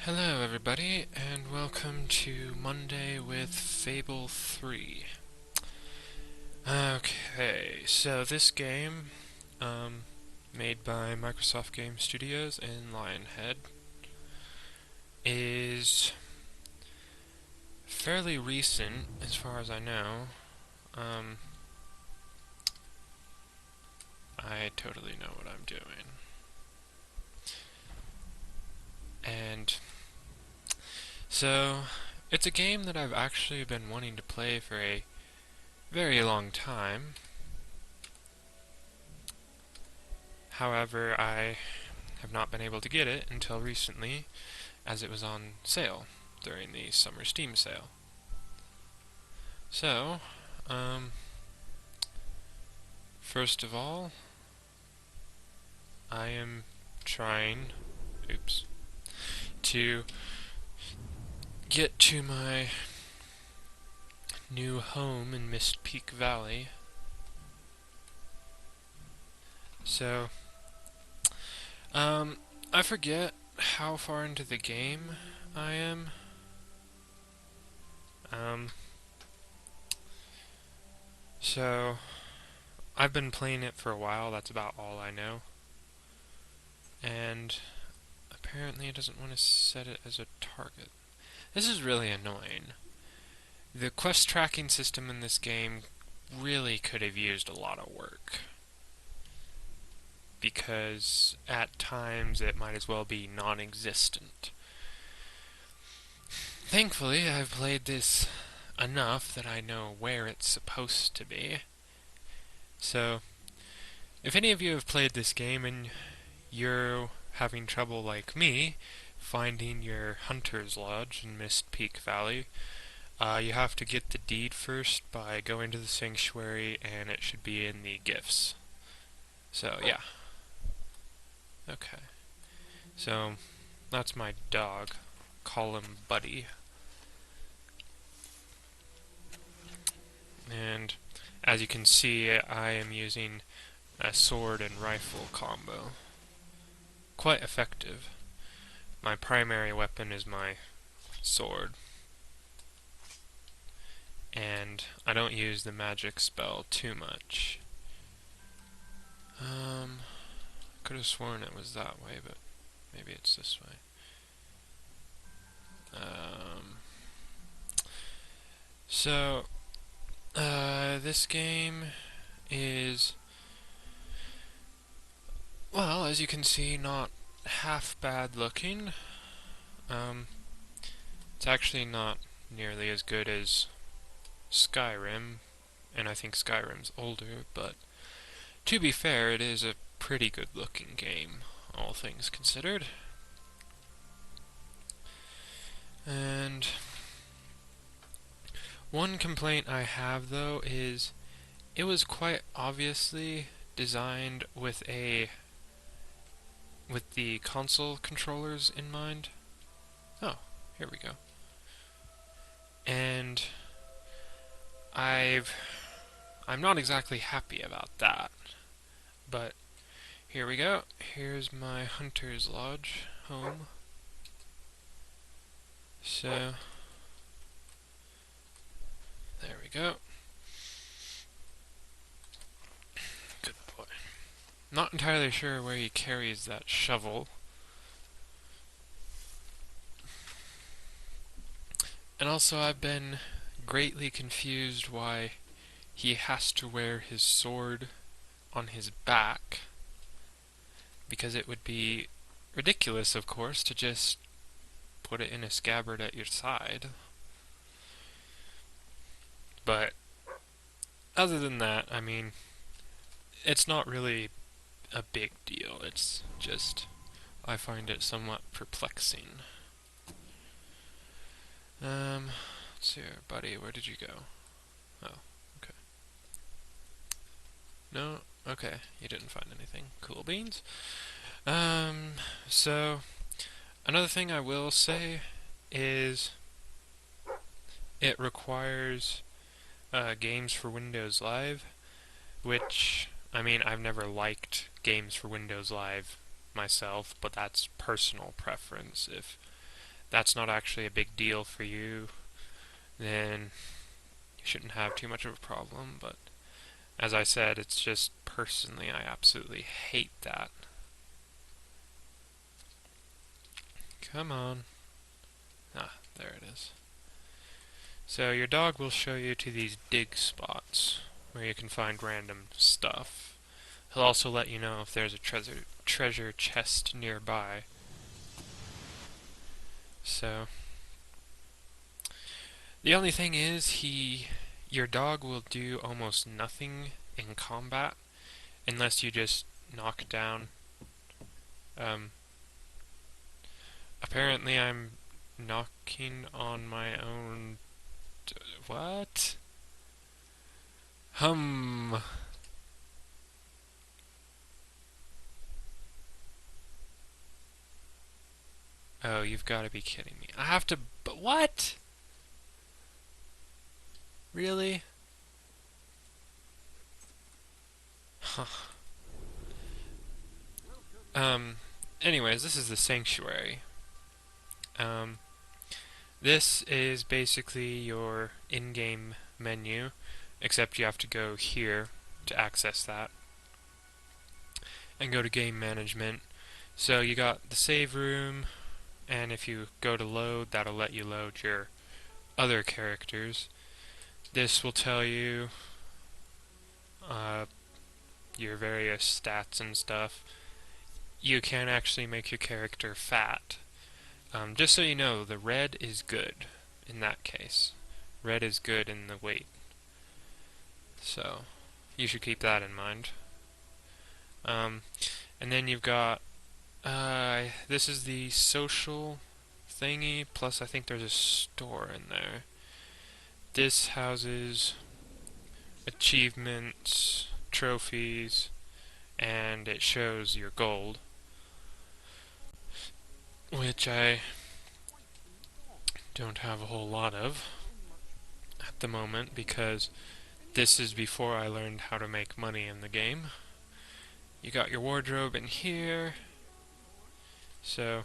Hello everybody, and welcome to Monday with Fable 3. Okay, so this game, made by Microsoft Game Studios and Lionhead, is fairly recent as far as I know. Um, I totally know what I'm doing. And so, it's a game that I've actually been wanting to play for a very long time. However, I have not been able to get it until recently, as it was on sale during the summer Steam sale. So, um, first of all, I am trying, to get to my new home in Mist Peak Valley. So, I forget how far into the game I am. Um, so, I've been playing it for a while, that's about all I know. And apparently it doesn't want to set it as a target. This is really annoying. The quest tracking system in this game really could have used a lot of work, because at times it might as well be non-existent. Thankfully, I've played this enough that I know where it's supposed to be. So, if any of you have played this game and you're having trouble like me finding your Hunter's Lodge in Mist Peak Valley, you have to get the deed first by going to the sanctuary, and it should be in the gifts. So, yeah. Okay. So, that's my dog. Call him Buddy. And as you can see, I am using a sword and rifle combo. Quite effective. My primary weapon is my sword, and I don't use the magic spell too much. Could have sworn it was that way, but maybe it's this way. So, this game is, well, as you can see, not half bad looking. It's actually not nearly as good as Skyrim, and I think Skyrim's older, but to be fair, it is a pretty good looking game, all things considered. And one complaint I have, though, is it was quite obviously designed with the console controllers in mind. Oh, here we go. And I'm not exactly happy about that. But here we go. Here's my Hunter's Lodge home. So there we go. Good boy. Not entirely sure where he carries that shovel. And also, I've been greatly confused why he has to wear his sword on his back, because it would be ridiculous, of course, to just put it in a scabbard at your side. But other than that, I mean, it's not really a big deal. It's just, I find it somewhat perplexing. Let's see here, buddy, where did you go? Oh, okay. No? Okay, you didn't find anything. Cool beans. So, another thing I will say is it requires games for Windows Live, which, I mean, I've never liked games for Windows Live myself, but that's personal preference. If that's not actually a big deal for you, then you shouldn't have too much of a problem. But as I said, it's just personally, I absolutely hate that. Come on. Ah, there it is. So your dog will show you to these dig spots where you can find random stuff. He'll also let you know if there's a treasure chest nearby. So the only thing is your dog will do almost nothing in combat unless you just knock down. Um, Apparently I'm knocking on my own. What? Hum. Oh, you've got to be kidding me. I have to. But what? Really? Huh. Um. Anyways, this is the sanctuary. Um. This is basically your in-game menu, except you have to go here to access that, and go to game management. So you got the save room, and if you go to load, that'll let you load your other characters. This will tell you uh, your various stats and stuff. You can actually make your character fat. Just so you know, the red is good in that case. Red is good in the weight. So, you should keep that in mind. Um, and then you've got, this is the social thingy, plus I think there's a store in there. This houses achievements, trophies, and it shows your gold, which I don't have a whole lot of at the moment because this is before I learned how to make money in the game. You got your wardrobe in here, so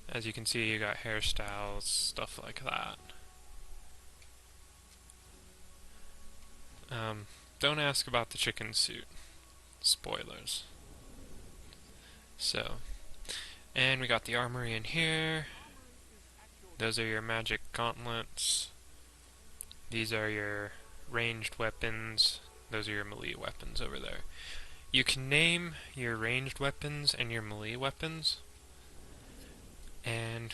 as you can see you got hairstyles, stuff like that. Don't ask about the chicken suit. Spoilers. So, and we got the armory in here. Those are your magic gauntlets. These are your ranged weapons. Those are your melee weapons over there. You can name your ranged weapons and your melee weapons. And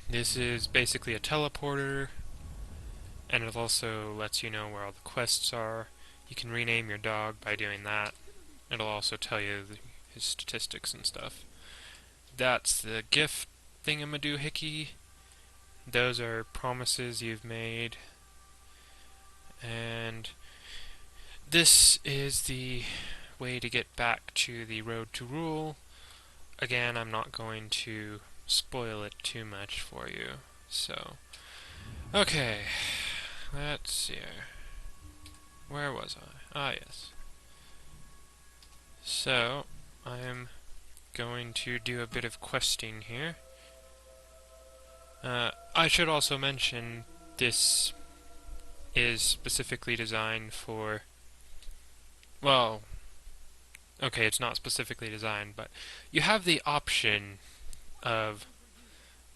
this is basically a teleporter, and it also lets you know where all the quests are. You can rename your dog by doing that. It'll also tell you his statistics and stuff. That's the gift thingamadoohickey. Those are promises you've made. And this is the way to get back to the road to rule. Again, I'm not going to spoil it too much for you. So, okay, let's see. Where was I? Ah, yes. So, I'm going to do a bit of questing here. I should also mention this is specifically designed for, well, okay, it's not specifically designed, but you have the option of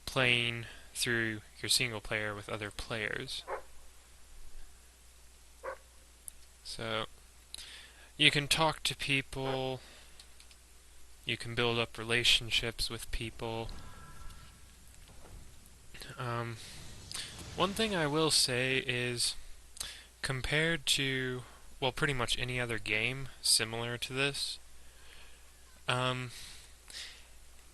playing through your single player with other players. So, you can talk to people, you can build up relationships with people. One thing I will say is, compared to, well, pretty much any other game similar to this,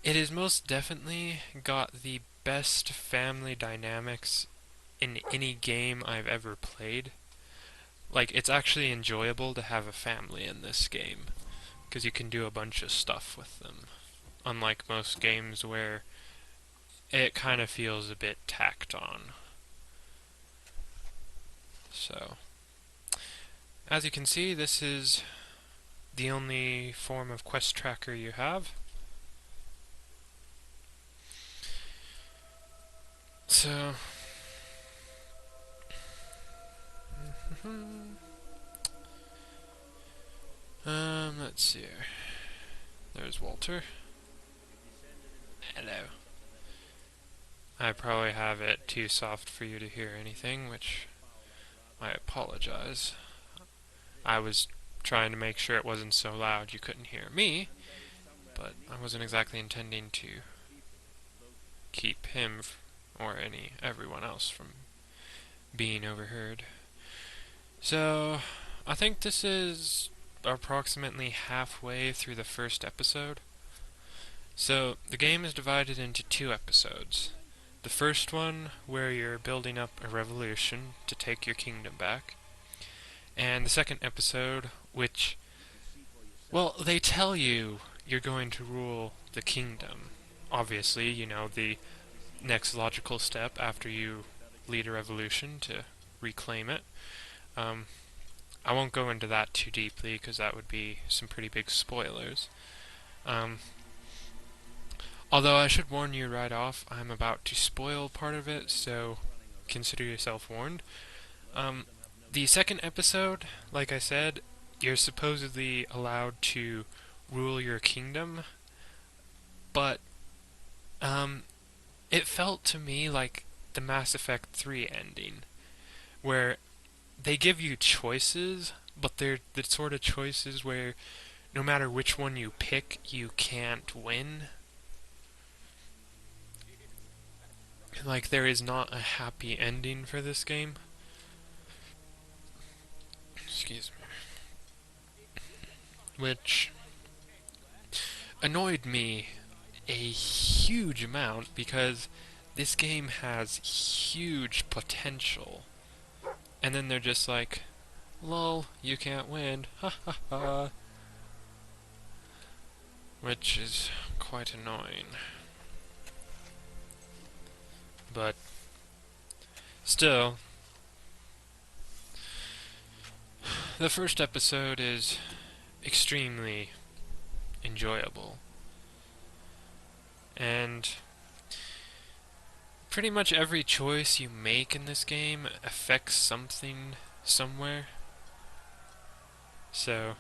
it has most definitely got the best family dynamics in any game I've ever played. Like, it's actually enjoyable to have a family in this game, because you can do a bunch of stuff with them. Unlike most games where it kind of feels a bit tacked on. So, as you can see, this is the only form of quest tracker you have. So, let's see here. There's Walter. Hello. I probably have it too soft for you to hear anything, which I apologize. I was trying to make sure it wasn't so loud you couldn't hear me, but I wasn't exactly intending to keep him or everyone else from being overheard. So, I think this is approximately halfway through the first episode. So, the game is divided into two episodes. The first one, where you're building up a revolution to take your kingdom back. And the second episode, which, well, they tell you you're going to rule the kingdom. Obviously, the next logical step after you lead a revolution to reclaim it. I won't go into that too deeply because that would be some pretty big spoilers. Although I should warn you right off, I'm about to spoil part of it, so consider yourself warned. The second episode, like I said, you're supposedly allowed to rule your kingdom, but it felt to me like the Mass Effect 3 ending, where they give you choices, but they're the sort of choices where no matter which one you pick, you can't win. Like, there is not a happy ending for this game. Excuse me. Which annoyed me a huge amount because this game has huge potential. And then they're just like, lol, you can't win. Ha ha ha. Which is quite annoying. But still, the first episode is extremely enjoyable. And pretty much every choice you make in this game affects something somewhere. So,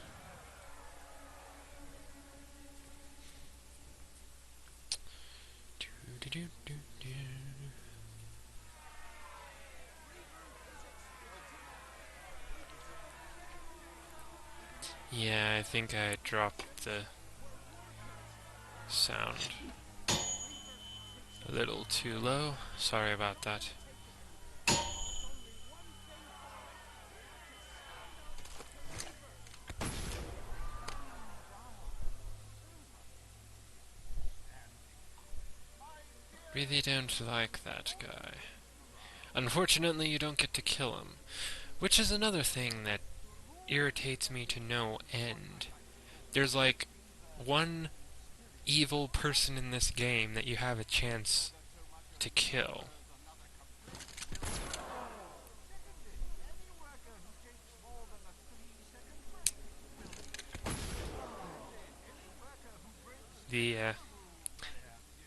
yeah, I think I dropped the sound a little too low. Sorry about that. Really don't like that guy. Unfortunately, you don't get to kill him, which is another thing that irritates me to no end. There's like one evil person in this game that you have a chance to kill. The,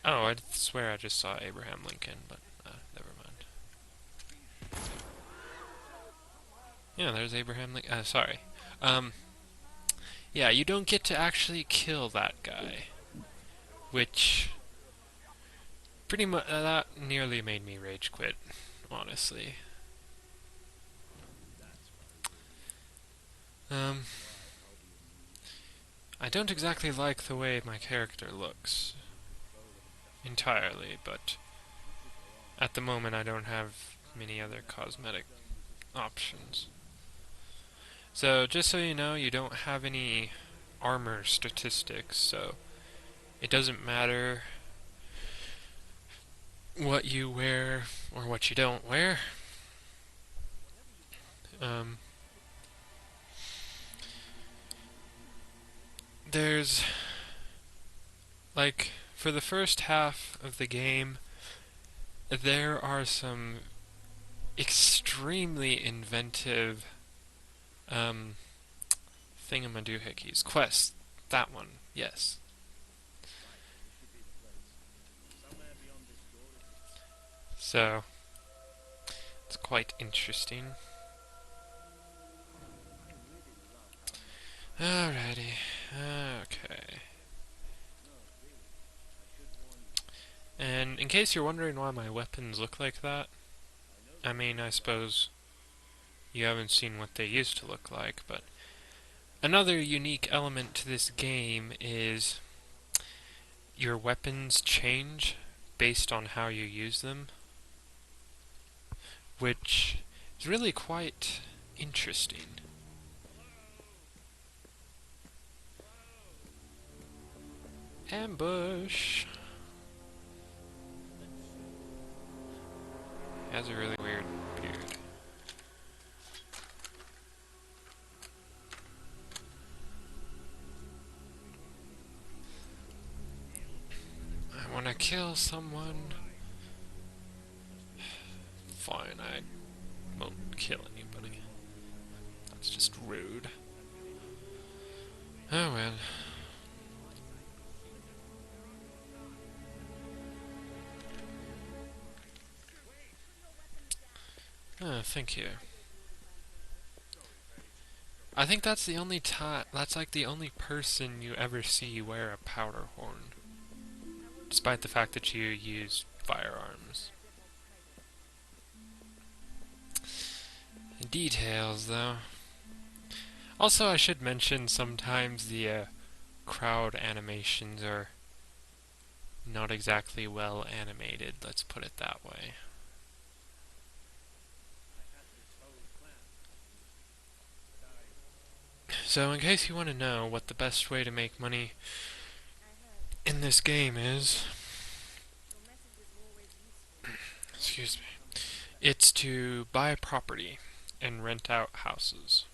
oh, I swear I just saw Abraham Lincoln, but, never mind. Yeah, there's Abraham Lincoln, sorry. Yeah, you don't get to actually kill that guy. Which, pretty much, that nearly made me rage quit, honestly. I don't exactly like the way my character looks. Entirely, but at the moment I don't have many other cosmetic options. So, just so you know, you don't have any armor statistics, so it doesn't matter what you wear or what you don't wear. There's, like, for the first half of the game, there are some extremely inventive thingamadoohickeys. Quests. That one. Yes. So, It's quite interesting. Alrighty. Okay. And in case you're wondering why my weapons look like that, I mean, I suppose you haven't seen what they used to look like, but another unique element to this game is your weapons change based on how you use them, which is really quite interesting. Ambush! He has a really weird beard. I wanna kill someone. Fine, I won't kill anybody. That's just rude. Oh well. Oh, thank you. I think that's the only time, that's like the only person you ever see wear a powder horn. Despite the fact that you use firearms. Details, though. Also, I should mention sometimes the crowd animations are not exactly well animated, let's put it that way. So, in case you want to know what the best way to make money in this game is, excuse me, it's to buy property and rent out houses.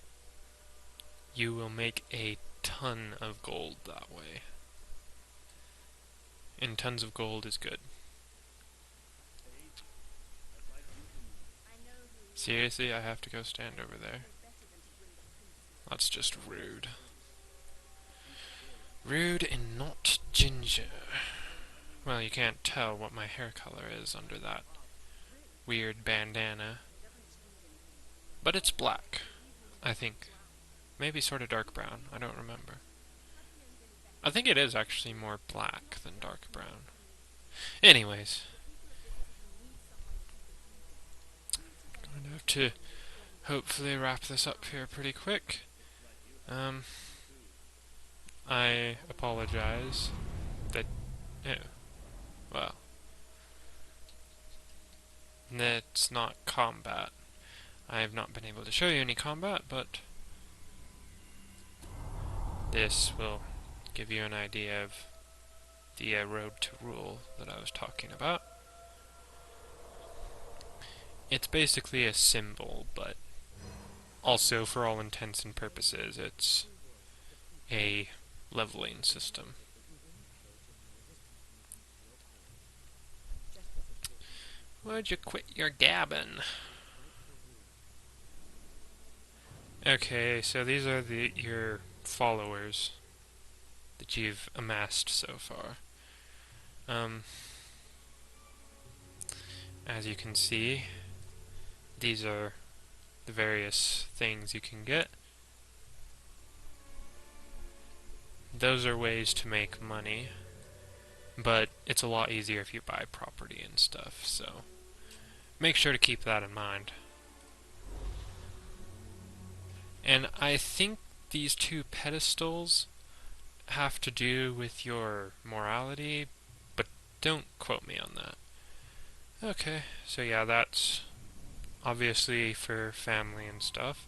You will make a ton of gold that way. And tons of gold is good. Seriously, I have to go stand over there? That's just rude. Rude and not ginger. Well, you can't tell what my hair color is under that weird bandana. But it's black, I think. Maybe sort of dark brown, I don't remember. I think it is actually more black than dark brown. Anyways. I'm going to have to hopefully wrap this up here pretty quick. I apologize that, yeah, well, it's not combat. I have not been able to show you any combat, but this will give you an idea of the road to rule that I was talking about. It's basically a symbol, but also for all intents and purposes it's a leveling system. Would you quit your gabbing? Okay, so these are your followers that you've amassed so far. As you can see, these are the various things you can get. Those are ways to make money, but it's a lot easier if you buy property and stuff, so make sure to keep that in mind. And I think these two pedestals have to do with your morality, but don't quote me on that. Okay, so yeah, that's obviously for family and stuff.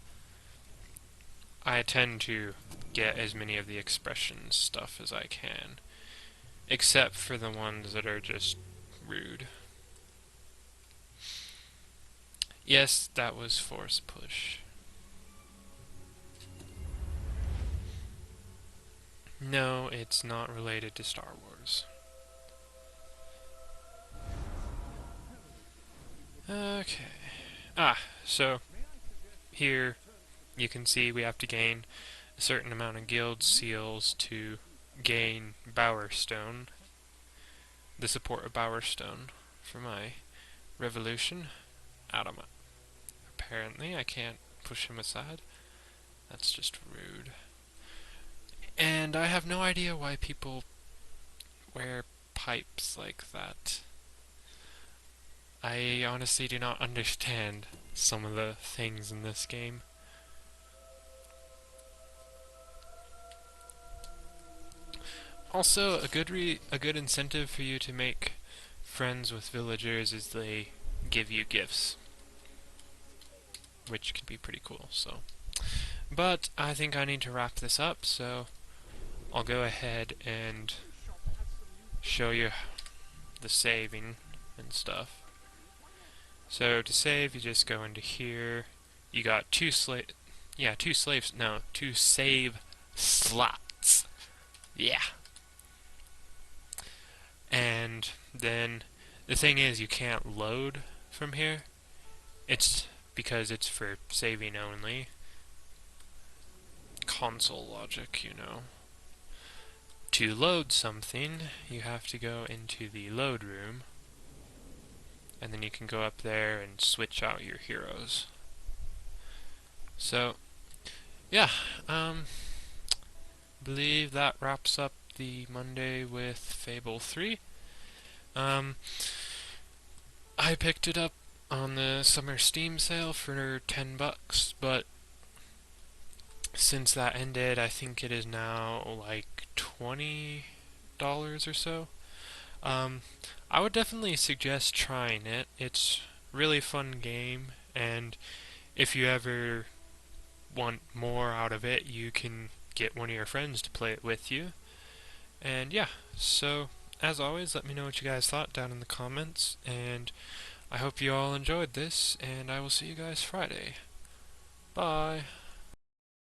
I tend to get as many of the expressions stuff as I can, except for the ones that are just rude. Yes, that was force push. No, it's not related to Star Wars. Okay. So here you can see we have to gain a certain amount of guild seals to gain Bower Stone, the support of Bower Stone for my revolution. Out of my apparently. I can't push him aside. That's just rude. And I have no idea why people wear pipes like that. I honestly do not understand some of the things in this game. Also, a good incentive for you to make friends with villagers is they give you gifts, which can be pretty cool. But I think I need to wrap this up, so I'll go ahead and show you the saving and stuff. So to save, you just go into here. You got two save slots. Yeah. And then the thing is, you can't load from here. It's because it's for saving only. Console logic, you know. To load something, you have to go into the load room, and then you can go up there and switch out your heroes. So, yeah, believe that wraps up the Monday with Fable 3. I picked it up on the summer Steam sale for $10, but since that ended, I think it is now like $20 or so. I would definitely suggest trying it. It's a really fun game, and if you ever want more out of it, you can get one of your friends to play it with you. And yeah, so as always, let me know what you guys thought down in the comments, and I hope you all enjoyed this, and I will see you guys Friday. Bye!